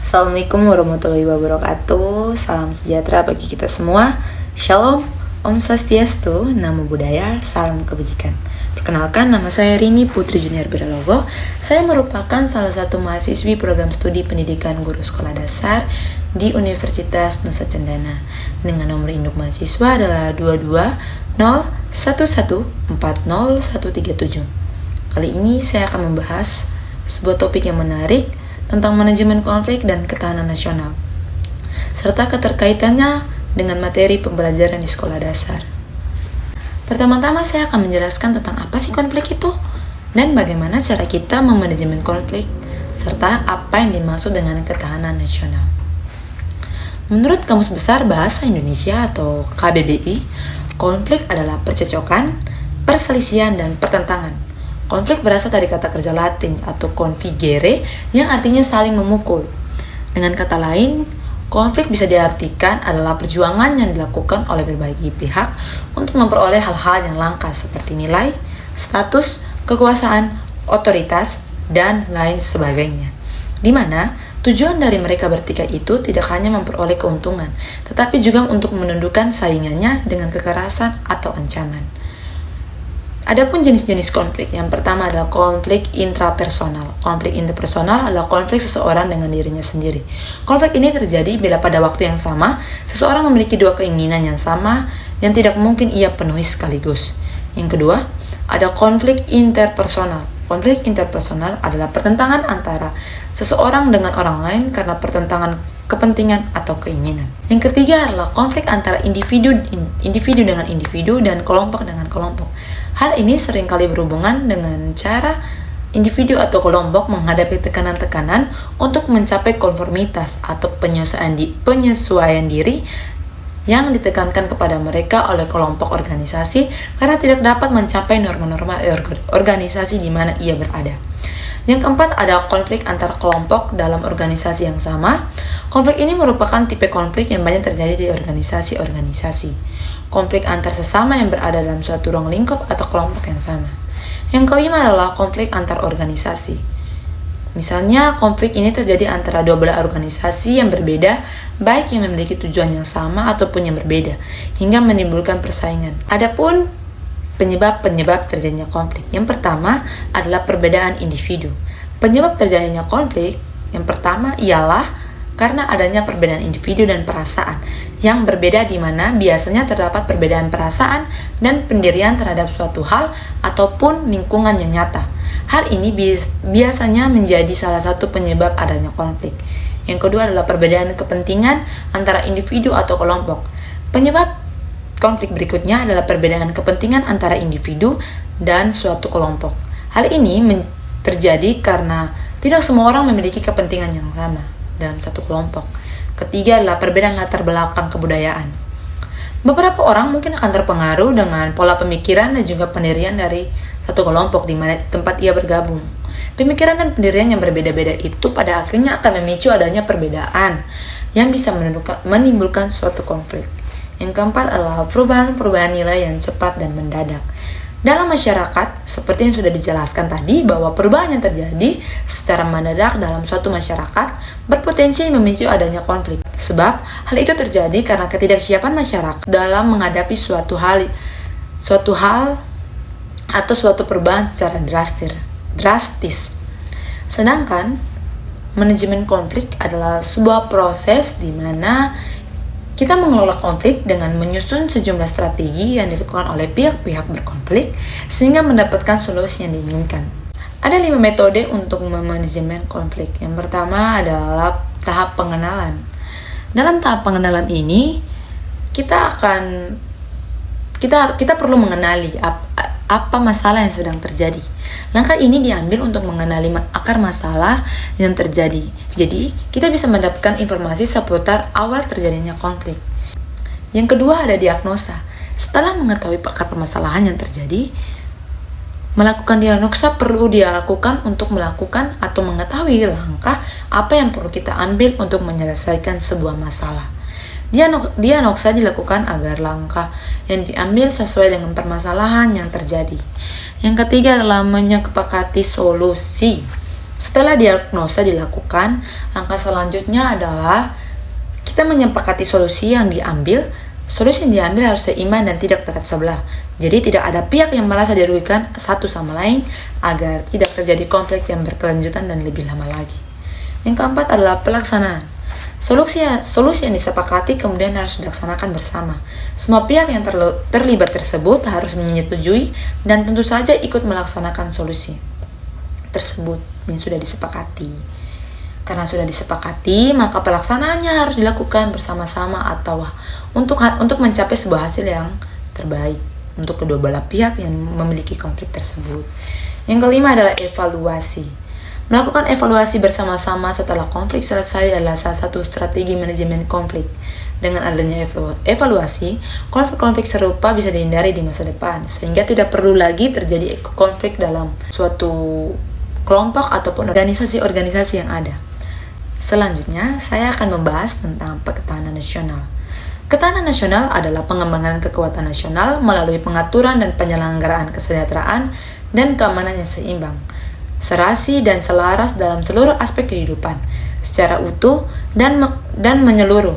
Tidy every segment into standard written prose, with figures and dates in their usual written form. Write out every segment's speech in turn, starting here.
Assalamualaikum warahmatullahi wabarakatuh. Salam sejahtera bagi kita semua. Shalom, Om Swastiastu, Namo Buddhaya, salam kebajikan. Perkenalkan, nama saya Rini Putri Junior Biralogo. Saya merupakan salah satu mahasiswi program studi pendidikan guru sekolah dasar di Universitas Nusa Cendana dengan nomor induk mahasiswa adalah 2201140137. Kali ini saya akan membahas sebuah topik yang menarik tentang manajemen konflik dan ketahanan nasional, serta keterkaitannya dengan materi pembelajaran di sekolah dasar. Pertama-tama saya akan menjelaskan tentang apa sih konflik itu, dan bagaimana cara kita memanajemen konflik, serta apa yang dimaksud dengan ketahanan nasional. Menurut Kamus Besar Bahasa Indonesia atau KBBI, konflik adalah percecokan, perselisihan, dan pertentangan. Konflik berasal dari kata kerja Latin atau configere yang artinya saling memukul. Dengan kata lain, konflik bisa diartikan adalah perjuangan yang dilakukan oleh berbagai pihak untuk memperoleh hal-hal yang langka seperti nilai, status, kekuasaan, otoritas, dan lain sebagainya. Di mana tujuan dari mereka bertikai itu tidak hanya memperoleh keuntungan, tetapi juga untuk menundukkan saingannya dengan kekerasan atau ancaman. Adapun jenis-jenis konflik, yang pertama adalah konflik intrapersonal. Konflik intrapersonal adalah konflik seseorang dengan dirinya sendiri. Konflik ini terjadi bila pada waktu yang sama, seseorang memiliki dua keinginan yang sama yang tidak mungkin ia penuhi sekaligus. Yang kedua, ada konflik interpersonal. Konflik interpersonal adalah pertentangan antara seseorang dengan orang lain karena pertentangan kepentingan atau keinginan. Yang ketiga adalah konflik antara individu dengan individu dan kelompok dengan kelompok. Hal ini seringkali berhubungan dengan cara individu atau kelompok menghadapi tekanan-tekanan untuk mencapai konformitas atau penyesuaian diri yang ditekankan kepada mereka oleh kelompok organisasi karena tidak dapat mencapai norma-norma organisasi di mana ia berada. Yang keempat ada konflik antar kelompok dalam organisasi yang sama. Konflik ini merupakan tipe konflik yang banyak terjadi di organisasi-organisasi. Konflik antar sesama yang berada dalam suatu ruang lingkup atau kelompok yang sama. Yang kelima adalah konflik antar organisasi. Misalnya, konflik ini terjadi antara dua belah organisasi yang berbeda, baik yang memiliki tujuan yang sama ataupun yang berbeda, hingga menimbulkan persaingan. Adapun penyebab terjadinya konflik. Yang pertama adalah perbedaan individu. Penyebab terjadinya konflik yang pertama ialah karena adanya perbedaan individu dan perasaan yang berbeda, di mana biasanya terdapat perbedaan perasaan dan pendirian terhadap suatu hal ataupun lingkungan yang nyata. Hal ini biasanya menjadi salah satu penyebab adanya konflik. Yang kedua adalah perbedaan kepentingan antara individu atau kelompok. Penyebab konflik berikutnya adalah perbedaan kepentingan antara individu dan suatu kelompok. Hal ini terjadi karena tidak semua orang memiliki kepentingan yang sama dalam satu kelompok. Ketiga adalah perbedaan latar belakang kebudayaan. Beberapa orang mungkin akan terpengaruh dengan pola pemikiran dan juga pendirian dari satu kelompok di mana tempat ia bergabung. Pemikiran dan pendirian yang berbeda-beda itu pada akhirnya akan memicu adanya perbedaan yang bisa menimbulkan suatu konflik. Yang keempat adalah perubahan nilai yang cepat dan mendadak. Dalam masyarakat, seperti yang sudah dijelaskan tadi, bahwa perubahan yang terjadi secara mendadak dalam suatu masyarakat berpotensi memicu adanya konflik. Sebab, hal itu terjadi karena ketidaksiapan masyarakat dalam menghadapi suatu hal atau suatu perubahan secara drastis. Sedangkan, manajemen konflik adalah sebuah proses di mana kita mengelola konflik dengan menyusun sejumlah strategi yang dilakukan oleh pihak-pihak berkonflik sehingga mendapatkan solusi yang diinginkan. Ada 5 metode untuk memanajemen konflik. Yang pertama adalah tahap pengenalan. Dalam tahap pengenalan ini, kita perlu mengenali apa masalah yang sedang terjadi. Langkah ini diambil untuk mengenali akar masalah yang terjadi. Jadi, kita bisa mendapatkan informasi seputar awal terjadinya konflik. Yang kedua ada diagnosa. Setelah mengetahui akar permasalahan yang terjadi, melakukan diagnosa perlu dilakukan untuk melakukan atau mengetahui langkah apa yang perlu kita ambil untuk menyelesaikan sebuah masalah. Diagnosa dilakukan agar langkah yang diambil sesuai dengan permasalahan yang terjadi. Yang ketiga adalah menyepakati solusi. Setelah diagnosa dilakukan, langkah selanjutnya adalah kita menyepakati solusi yang diambil. Solusi yang diambil harus seimbang dan tidak berat sebelah. Jadi tidak ada pihak yang merasa dirugikan satu sama lain agar tidak terjadi konflik yang berkelanjutan dan lebih lama lagi. Yang keempat adalah pelaksanaan. Solusi yang disepakati kemudian harus dilaksanakan bersama. Semua pihak yang terlibat tersebut harus menyetujui dan tentu saja ikut melaksanakan solusi tersebut yang sudah disepakati. Karena sudah disepakati, maka pelaksanaannya harus dilakukan bersama-sama atau untuk mencapai sebuah hasil yang terbaik untuk kedua belah pihak yang memiliki konflik tersebut. Yang kelima adalah evaluasi. Melakukan evaluasi bersama-sama setelah konflik selesai adalah salah satu strategi manajemen konflik. Dengan adanya evaluasi, konflik-konflik serupa bisa dihindari di masa depan, sehingga tidak perlu lagi terjadi konflik dalam suatu kelompok ataupun organisasi-organisasi yang ada. Selanjutnya, saya akan membahas tentang ketahanan nasional. Ketahanan nasional adalah pengembangan kekuatan nasional melalui pengaturan dan penyelenggaraan kesejahteraan dan keamanan yang seimbang, serasi dan selaras dalam seluruh aspek kehidupan, secara utuh dan menyeluruh,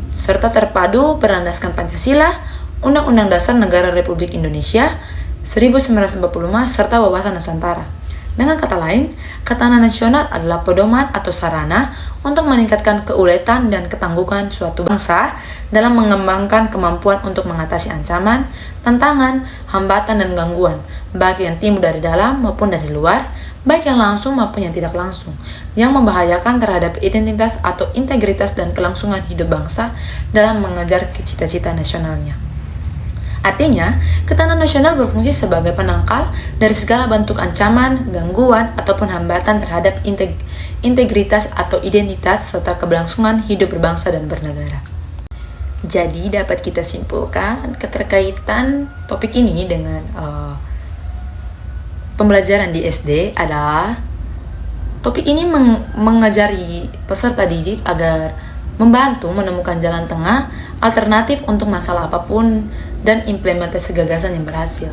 serta terpadu berlandaskan Pancasila, Undang-Undang Dasar Negara Republik Indonesia 1945, serta wawasan Nusantara. Dengan kata lain, ketahanan nasional adalah pedoman atau sarana untuk meningkatkan keuletan dan ketangguhan suatu bangsa dalam mengembangkan kemampuan untuk mengatasi ancaman, tantangan, hambatan, dan gangguan, baik yang timbul dari dalam maupun dari luar, baik yang langsung maupun yang tidak langsung, yang membahayakan terhadap identitas atau integritas dan kelangsungan hidup bangsa dalam mengejar cita-cita nasionalnya. Artinya, ketahanan nasional berfungsi sebagai penangkal dari segala bentuk ancaman, gangguan, ataupun hambatan terhadap integritas atau identitas serta keberlangsungan hidup berbangsa dan bernegara. Jadi, dapat kita simpulkan keterkaitan topik ini dengan pembelajaran di SD adalah topik ini mengajari peserta didik agar membantu menemukan jalan tengah alternatif untuk masalah apapun dan implementasi gagasan yang berhasil.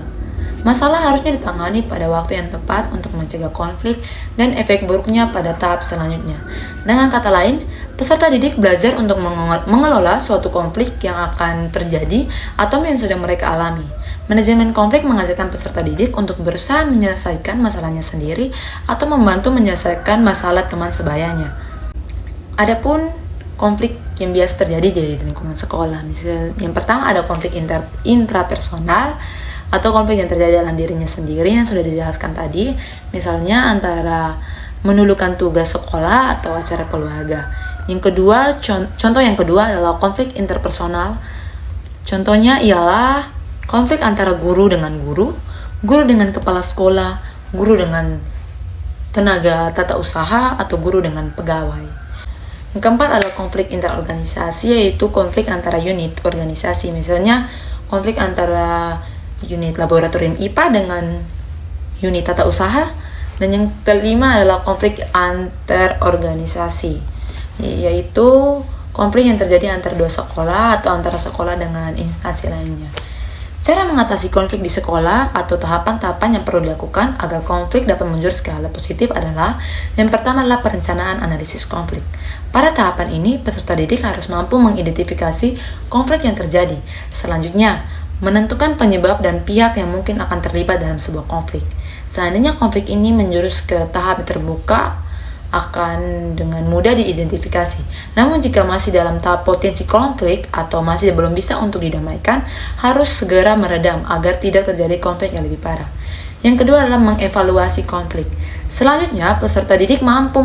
Masalah harusnya ditangani pada waktu yang tepat untuk mencegah konflik dan efek buruknya pada tahap selanjutnya. Dengan kata lain, peserta didik belajar untuk mengelola suatu konflik yang akan terjadi atau yang sudah mereka alami. Manajemen konflik mengajarkan peserta didik untuk berusaha menyelesaikan masalahnya sendiri atau membantu menyelesaikan masalah teman sebayanya. Adapun konflik yang biasa terjadi di lingkungan sekolah. Misalnya, yang pertama ada konflik intrapersonal atau konflik yang terjadi dalam dirinya sendiri yang sudah dijelaskan tadi. Misalnya antara menulukan tugas sekolah atau acara keluarga. Yang kedua, contoh yang kedua adalah konflik interpersonal. Contohnya ialah konflik antara guru dengan guru dengan kepala sekolah, guru dengan tenaga tata usaha, atau guru dengan pegawai. Yang keempat adalah konflik interorganisasi, yaitu konflik antara unit organisasi. Misalnya konflik antara unit laboratorium IPA dengan unit tata usaha. Dan yang kelima adalah konflik antarorganisasi, yaitu konflik yang terjadi antara dua sekolah atau antara sekolah dengan instansi lainnya. Cara mengatasi konflik di sekolah atau tahapan-tahapan yang perlu dilakukan agar konflik dapat menjurus ke hal positif adalah yang pertama adalah perencanaan analisis konflik. Pada tahapan ini, peserta didik harus mampu mengidentifikasi konflik yang terjadi. Selanjutnya, menentukan penyebab dan pihak yang mungkin akan terlibat dalam sebuah konflik. Seandainya konflik ini menjurus ke tahap terbuka, akan dengan mudah diidentifikasi. Namun jika masih dalam tahap potensi konflik atau masih belum bisa untuk didamaikan, harus segera meredam agar tidak terjadi konflik yang lebih parah. Yang kedua adalah mengevaluasi konflik. Selanjutnya, peserta didik mampu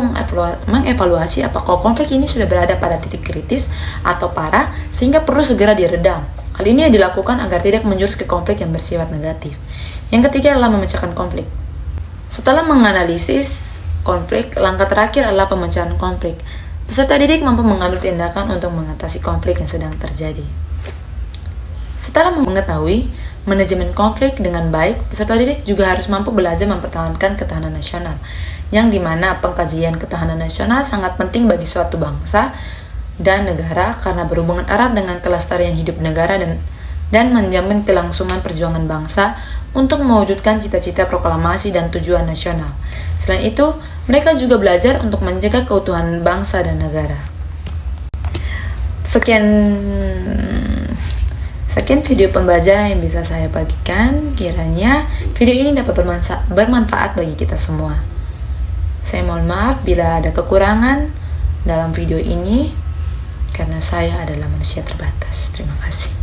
mengevaluasi apakah konflik ini sudah berada pada titik kritis atau parah sehingga perlu segera diredam. Hal ini yang dilakukan agar tidak menjurus ke konflik yang bersifat negatif. Yang ketiga adalah memecahkan konflik. Setelah menganalisis konflik, langkah terakhir adalah pemecahan konflik. Peserta didik mampu mengambil tindakan untuk mengatasi konflik yang sedang terjadi. Setelah mengetahui manajemen konflik dengan baik, peserta didik juga harus mampu belajar mempertahankan ketahanan nasional, yang dimana pengkajian ketahanan nasional sangat penting bagi suatu bangsa dan negara karena berhubungan erat dengan kelestarian hidup negara dan menjamin kelangsungan perjuangan bangsa untuk mewujudkan cita-cita proklamasi dan tujuan nasional. Selain itu, Mereka juga belajar untuk menjaga keutuhan bangsa dan negara. Sekian video pembelajaran yang bisa saya bagikan. Kiranya video ini dapat bermanfaat bagi kita semua. Saya mohon maaf bila ada kekurangan dalam video ini, karena saya adalah manusia terbatas. Terima kasih.